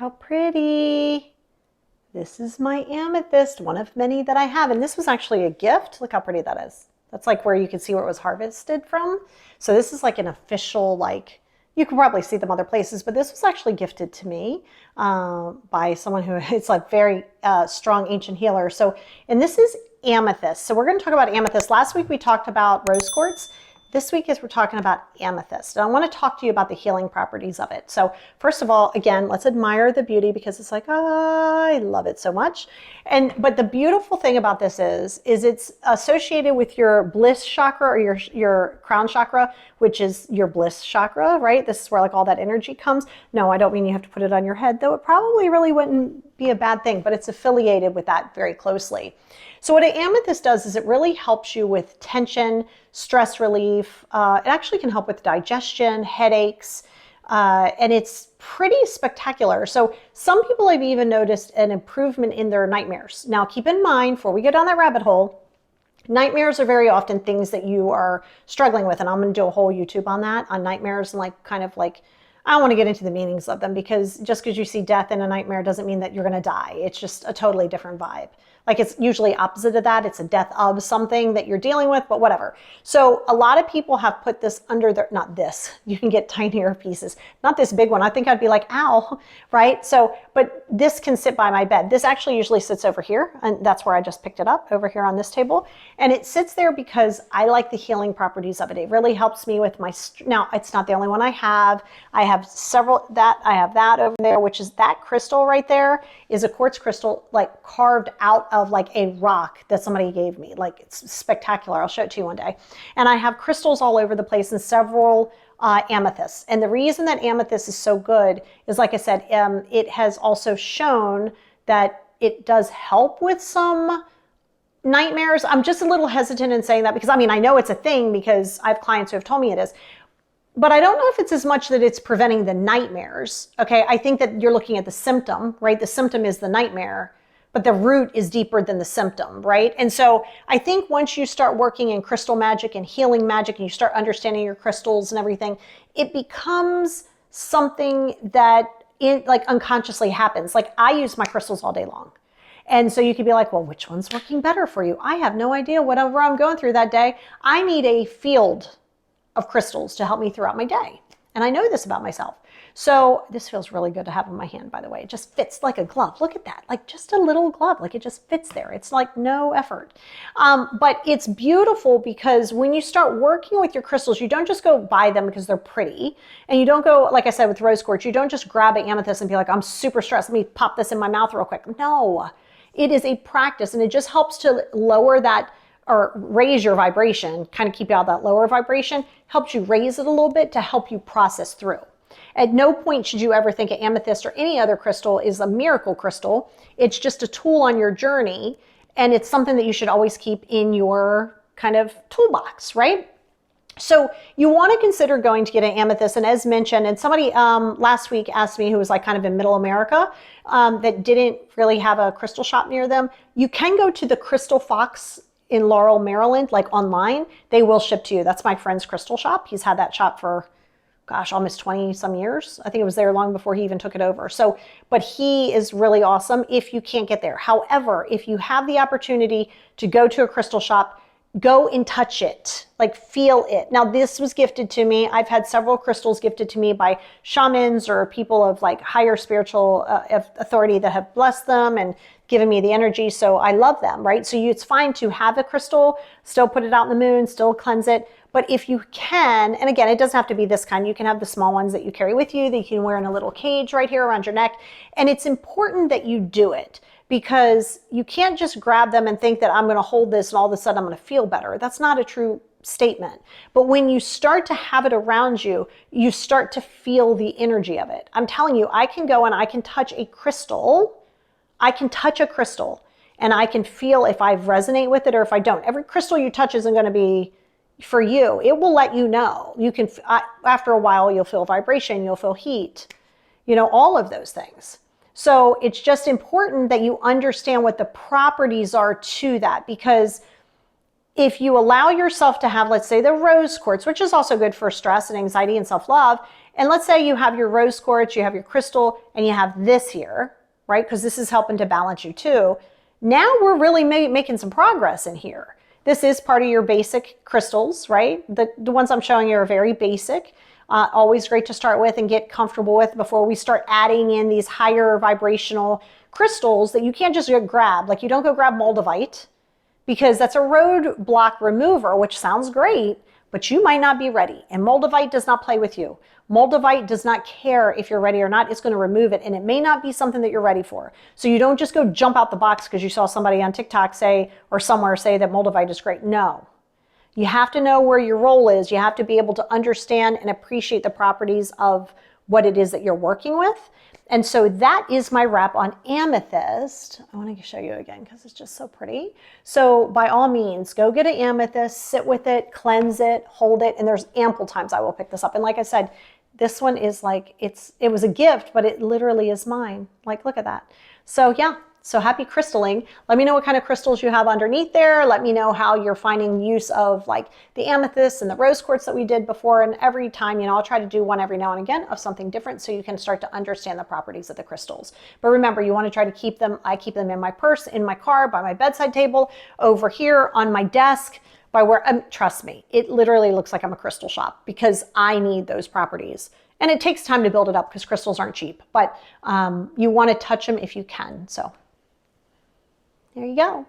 how pretty. This is my amethyst, one of many that I have. And this was actually a gift. Look how pretty that is. That's like where you can see where it was harvested from. So this is like an official, like, you can probably see them other places, but this was actually gifted to me by someone who is like very strong ancient healer. So, and this is amethyst. So we're going to talk about amethyst. Last week we talked about rose quartz. This week we're talking about amethyst. And I want to talk to you about the healing properties of it. So first of all, again, let's admire the beauty because it's like, oh, I love it so much. But the beautiful thing about this is it's associated with your bliss chakra or your crown chakra, which is your bliss chakra, right? This is where like all that energy comes. No, I don't mean you have to put it on your head, though it probably really wouldn't be a bad thing, but it's affiliated with that very closely. So what an amethyst does is it really helps you with tension, stress relief. It actually can help with digestion, headaches, and it's pretty spectacular. So some people have even noticed an improvement in their nightmares. Now keep in mind, before we go down that rabbit hole, nightmares are very often things that you are struggling with. And I'm going to do a whole YouTube on that, on nightmares and like kind of like, I don't want to get into the meanings of them because just because you see death in a nightmare doesn't mean that you're going to die. It's just a totally different vibe. Like it's usually opposite of that. It's a death of something that you're dealing with, but whatever. So a lot of people have put this under their, not this, you can get tinier pieces, not this big one. I think I'd be like, ow, right? So, but this can sit by my bed. This actually usually sits over here, and that's where I just picked it up, over here on this table. And it sits there because I like the healing properties of it. It really helps me with my, now it's not the only one I have. I have several, I have that over there, which is that crystal right there is a quartz crystal like carved out of like a rock that somebody gave me. Like it's spectacular. I'll show it to you one day. And I have crystals all over the place and several amethysts. And the reason that amethyst is so good is, like I said, it has also shown that it does help with some nightmares. I'm just a little hesitant in saying that because I mean, I know it's a thing because I have clients who have told me it is. But I don't know if it's as much that it's preventing the nightmares. Okay, I think that you're looking at the symptom, right? The symptom is the nightmare, but the root is deeper than the symptom, right? And so I think once you start working in crystal magic and healing magic and you start understanding your crystals and everything, it becomes something that it like unconsciously happens. Like I use my crystals all day long. And so you could be like, well, which one's working better for you? I have no idea. Whatever I'm going through that day, I need a field of crystals to help me throughout my day. And I know this about myself. So this feels really good to have in my hand, by the way. It just fits like a glove. Look at that, like just a little glove, like it just fits there. It's like no effort. But it's beautiful because when you start working with your crystals, you don't just go buy them because they're pretty. And you don't go, like I said, with rose quartz, you don't just grab an amethyst and be like, I'm super stressed. Let me pop this in my mouth real quick. No, it is a practice and it just helps to lower that or raise your vibration, kind of keep you out of that lower vibration, helps you raise it a little bit to help you process through. At no point should you ever think an amethyst or any other crystal is a miracle crystal. It's just a tool on your journey, and it's something that you should always keep in your kind of toolbox, right? So you want to consider going to get an amethyst, and as mentioned, and somebody last week asked me who was like kind of in middle America that didn't really have a crystal shop near them, you can go to the Crystal Fox in Laurel, Maryland, like online. They will ship to you. That's my friend's crystal shop. He's had that shop for, gosh, almost 20 some years. I think it was there long before he even took it over. So, but he is really awesome if you can't get there. However, if you have the opportunity to go to a crystal shop, go and touch it, like feel it. Now this was gifted to me. I've had several crystals gifted to me by shamans or people of like higher spiritual authority that have blessed them and given me the energy. So I love them, right? So it's fine to have a crystal, still put it out in the moon, still cleanse it. But if you can, and again, it doesn't have to be this kind. You can have the small ones that you carry with you that you can wear in a little cage right here around your neck. And it's important that you do it because you can't just grab them and think that I'm going to hold this and all of a sudden I'm going to feel better. That's not a true statement. But when you start to have it around you, you start to feel the energy of it. I'm telling you, I can go and I can touch a crystal. I can touch a crystal and I can feel if I resonate with it or if I don't. Every crystal you touch isn't going to be for you. It will let you know. You can, after a while, you'll feel vibration, you'll feel heat, you know, all of those things. So it's just important that you understand what the properties are to that, because if you allow yourself to have, let's say, the rose quartz, which is also good for stress and anxiety and self-love, And let's say you have your rose quartz, you have your crystal, and you have this here, right? Because this is helping to balance you too. Now we're really making some progress in here. This is part of your basic crystals, right? The ones I'm showing you are very basic. Always great to start with and get comfortable with before we start adding in these higher vibrational crystals that you can't just go grab. Like you don't go grab moldavite because that's a roadblock remover, which sounds great, but you might not be ready. And moldavite does not play with you. Moldavite does not care if you're ready or not. It's going to remove it, and it may not be something that you're ready for. So you don't just go jump out the box because you saw somebody on TikTok say or somewhere say that moldavite is great. No. You have to know where your role is. You have to be able to understand and appreciate the properties of what it is that you're working with. And so that is my wrap on amethyst. I want to show you again because it's just so pretty. So by all means, go get an amethyst, sit with it, cleanse it, hold it. And there's ample times I will pick this up. And like I said, this one is like, it was a gift, but it literally is mine. Like, look at that. So yeah. So happy crystalling. Let me know what kind of crystals you have underneath there. Let me know how you're finding use of like the amethyst and the rose quartz that we did before. And every time, I'll try to do one every now and again of something different so you can start to understand the properties of the crystals. But remember, you want to try to keep them. I keep them in my purse, in my car, by my bedside table, over here on my desk, by where, trust me, it literally looks like I'm a crystal shop because I need those properties. And it takes time to build it up because crystals aren't cheap, but you want to touch them if you can. So there you go.